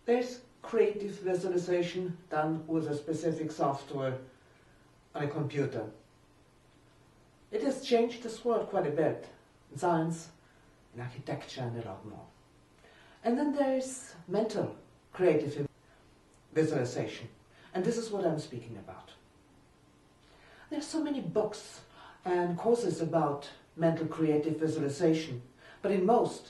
There's creative visualization done with a specific software on a computer. It has changed this world quite a bit, in science, in architecture, and a lot more. And then there's mental creative visualization, and this is what I'm speaking about. There are so many books and courses about mental creative visualization, but in most,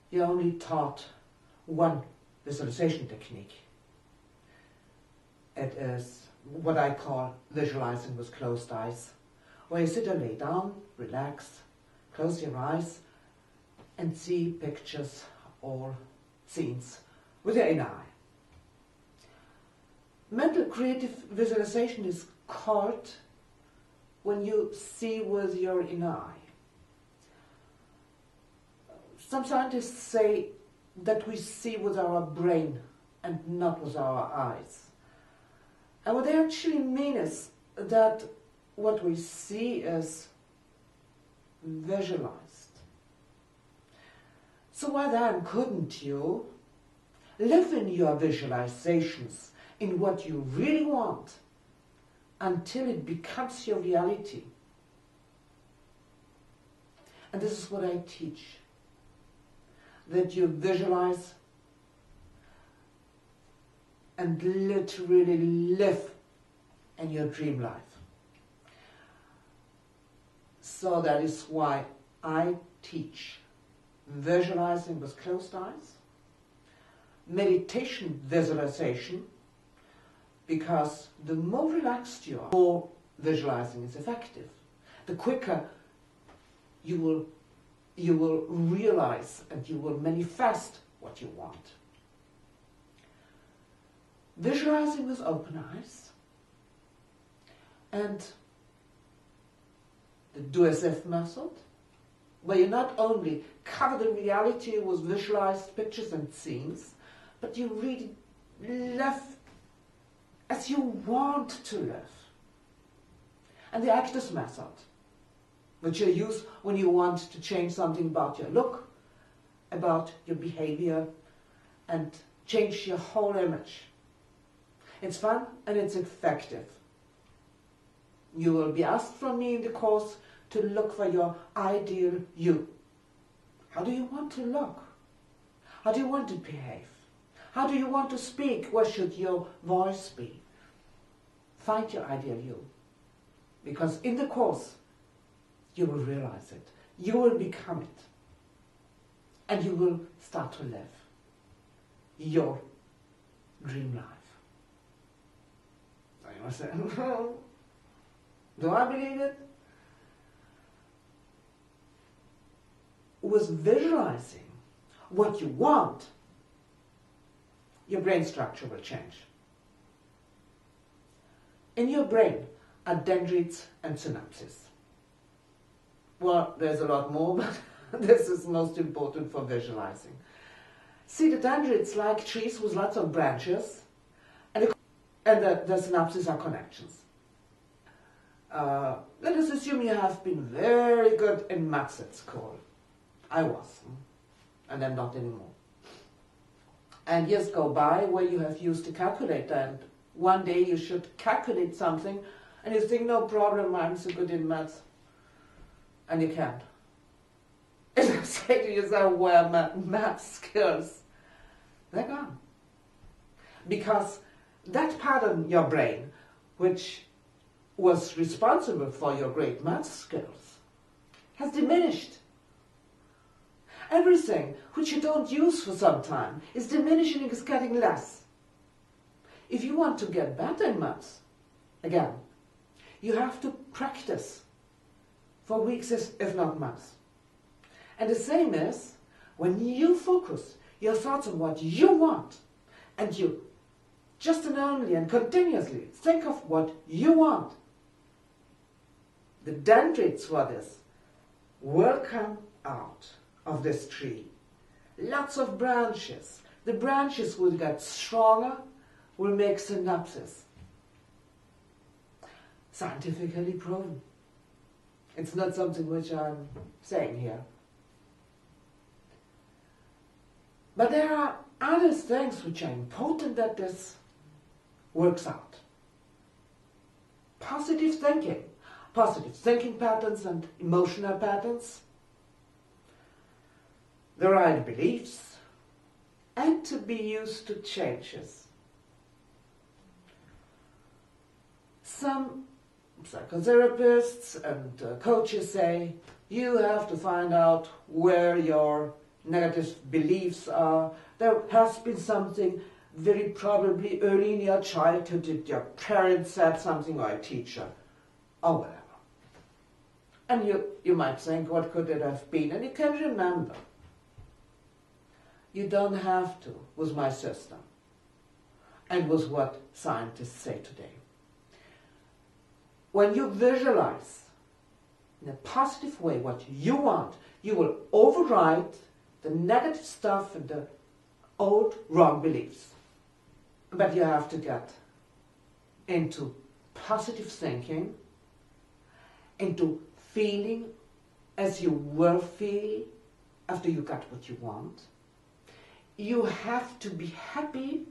you're only taught one visualization technique. It is what I call visualizing with closed eyes, where you sit or lay down, relax, close your eyes, and see pictures or scenes with your inner eye. Mental creative visualization is called when you see with your inner eye. Some scientists say that we see with our brain and not with our eyes. And what they actually mean is that what we see is visualized. So why then couldn't you live in your visualizations in what you really want until it becomes your reality? And this is what I teach, that you visualize and literally live in your dream life. So that is why I teach visualizing with closed eyes, meditation visualization, because the more relaxed you are, the more visualizing is effective. The quicker you will realize and you will manifest what you want. Visualizing with open eyes and the do-as-if method, where you not only cover the reality with visualized pictures and scenes, but you really live as you want to live. And the actors method, which you use when you want to change something about your look, about your behavior, and change your whole image. It's fun and it's effective. You will be asked from me in the course to look for your ideal you. How do you want to look? How do you want to behave? How do you want to speak? What should your voice be? Find your ideal you. Because in the course, you will realize it. You will become it. And you will start to live your dream life. So you must say, do I believe it? With visualizing what you want, your brain structure will change. In your brain are dendrites and synapses. Well, there's a lot more, but this is most important for visualizing. See, the dendrites like trees with lots of branches, and the synapses are connections. Let us assume you have been very good in maths at school. I was, and I'm not anymore. And years go by where you have used a calculator, and one day you should calculate something, and you think, no problem, I'm so good in maths. And you can't. And you say to yourself, well, math skills, they're gone. Because that part of your brain, which was responsible for your great math skills, has diminished. Everything which you don't use for some time is diminishing and is getting less. If you want to get better in maths, again, you have to practice for weeks, if not months. And the same is when you focus your thoughts on what you want, and you just and only and continuously think of what you want, the dendrites for this will come out of this tree. Lots of branches. The branches will get stronger, will make synapses. Scientifically proven. It's not something which I'm saying here. But there are other things which are important that this works out. Positive thinking patterns and emotional patterns, the right beliefs, and to be used to changes. Some psychotherapists and coaches say you have to find out where your negative beliefs are. There has been something very probably early in your childhood that your parents said something, or a teacher, or whatever. And you might think, what could it have been? And you can remember. You don't have to, with my system, and with what scientists say today. When you visualize in a positive way what you want, you will override the negative stuff and the old wrong beliefs. But you have to get into positive thinking, into feeling as you will feel after you got what you want. You have to be happy,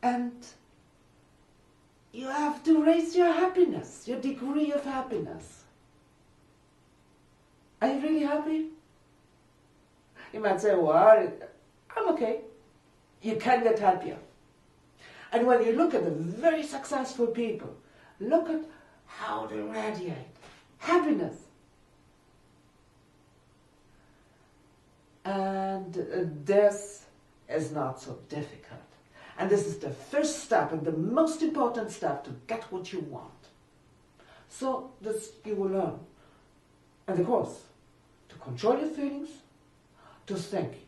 and you have to raise your happiness, your degree of happiness. Are you really happy? You might say, well, I'm okay. You can get happier. And when you look at the very successful people, look at how they radiate happiness. And this is not so difficult. And this is the first step and the most important step to get what you want. So this you will learn. And of course, to control your feelings, to think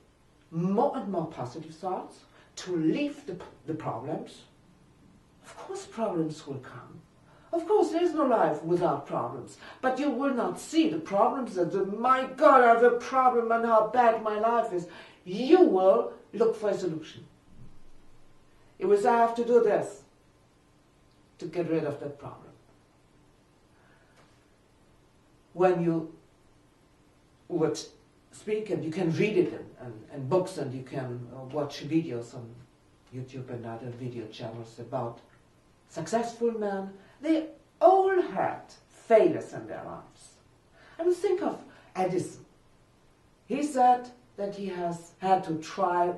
more and more positive thoughts, to leave the problems. Of course problems will come. Of course there is no life without problems. But you will not see the problems as, my God, I have a problem and how bad my life is. You will look for a solution. You will say, I have to do this to get rid of that problem. When you would speak, and you can read it in books, and you can watch videos on YouTube and other video channels about successful men, they all had failures in their lives. I mean, think of Edison. He said that he has had to try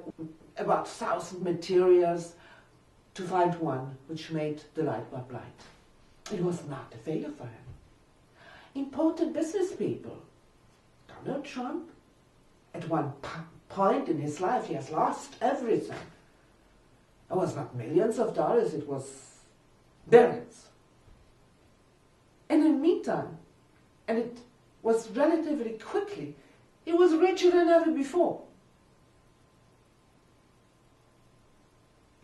about 1,000 materials to find one which made the light bulb light. It was not a failure for him. Important business people, Donald Trump, at one point in his life he has lost everything. It was not millions of dollars, it was billions. And in the meantime, and it was relatively quickly, he was richer than ever before.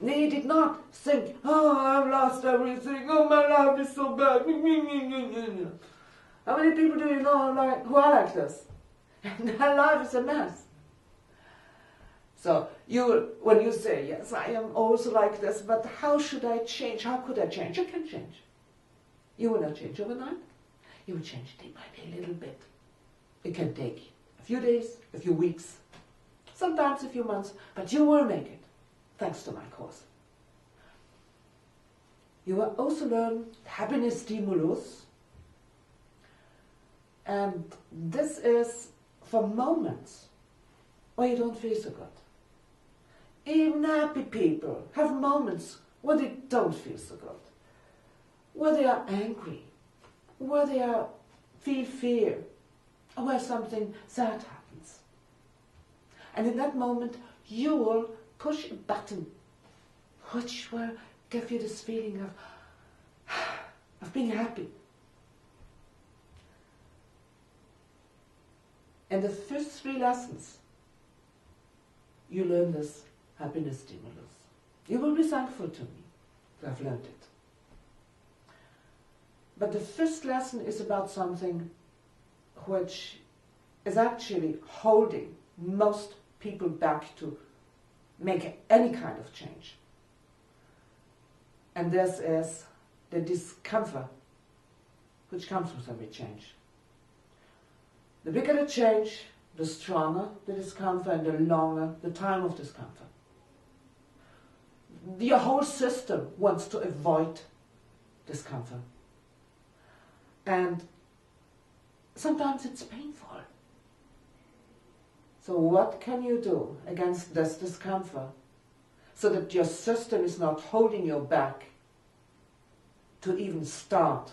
He did not think, oh, I've lost everything, oh, my life is so bad. How many people do you know who are like this? And their life is a mess. So when you say, yes, I am also like this, but how should I change? How could I change? You can change. You will not change overnight. You will change day by day, a little bit. It can take a few days, a few weeks, sometimes a few months, but you will make it, thanks to my course. You will also learn happiness stimulus, and this is for moments where you don't feel so good. Even happy people have moments where they don't feel so good, where they are angry, where they feel fear, or where something sad happens. And in that moment, you will push a button which will give you this feeling of being happy. And the first 3 lessons, you learn this happiness stimulus. You will be thankful to me to have learned it. But the first lesson is about something which is actually holding most people back to make any kind of change. And this is the discomfort which comes with every change. The bigger the change, the stronger the discomfort and the longer the time of discomfort. Your whole system wants to avoid discomfort. And sometimes it's painful. So what can you do against this discomfort so that your system is not holding you back to even start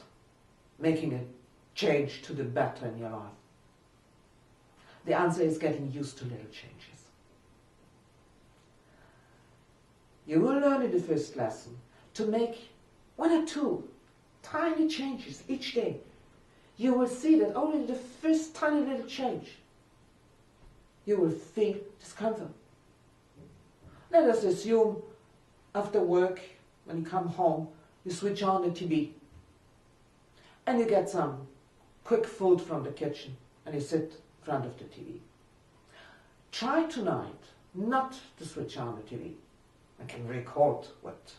making a change to the better in your life? The answer is getting used to little changes. You will learn in the first lesson to make 1 or 2 tiny changes each day. You will see that only the first tiny little change, you will feel discomfort. Let us assume after work, when you come home, you switch on the TV and you get some quick food from the kitchen and you sit in front of the TV. Try tonight not to switch on the TV. I can record what,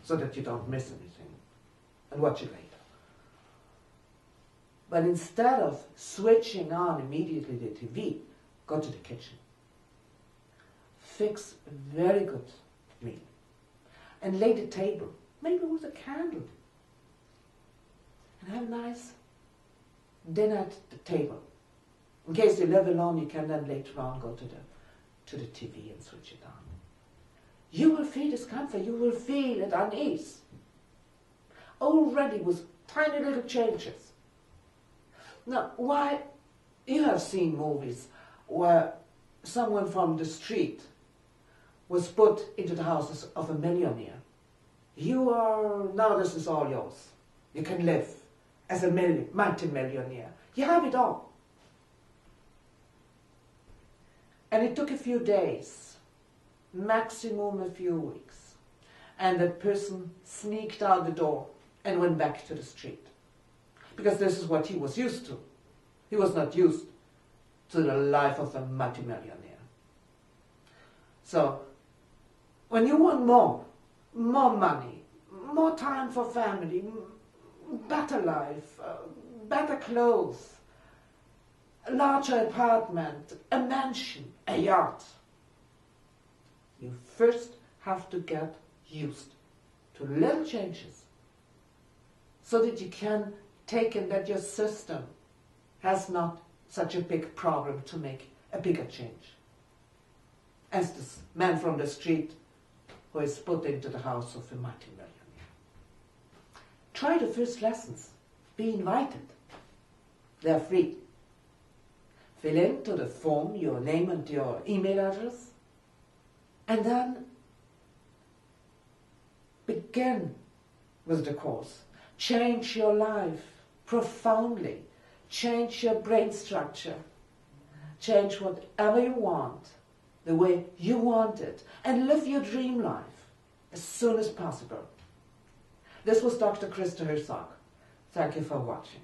so that you don't miss anything, and watch it later. But instead of switching on immediately the TV, go to the kitchen. Fix a very good meal and lay the table, maybe with a candle, and have a nice dinner at the table. In case you live alone, you can then later on go to the TV and switch it on. You will feel discomfort, you will feel at unease. Already with tiny little changes. Now, why? You have seen movies where someone from the street was put into the house of a millionaire. Now this is all yours. You can live as a multi-millionaire. You have it all. And it took a few days, maximum a few weeks. And that person sneaked out the door and went back to the street. Because this is what he was used to. He was not used to the life of a multimillionaire. So, when you want more money, more time for family, better life, better clothes, a larger apartment, a mansion, a yacht, you first have to get used to little changes so that you can take in that your system has not such a big problem to make a bigger change. As this man from the street who is put into the house of a multi-millionaire. Try the first lessons. Be invited. They're free. Fill into the form your name and your email address, and then begin with the course. Change your life profoundly. Change your brain structure. Change whatever you want, the way you want it, and live your dream life as soon as possible. This was Dr. Christa Herzog. Thank you for watching.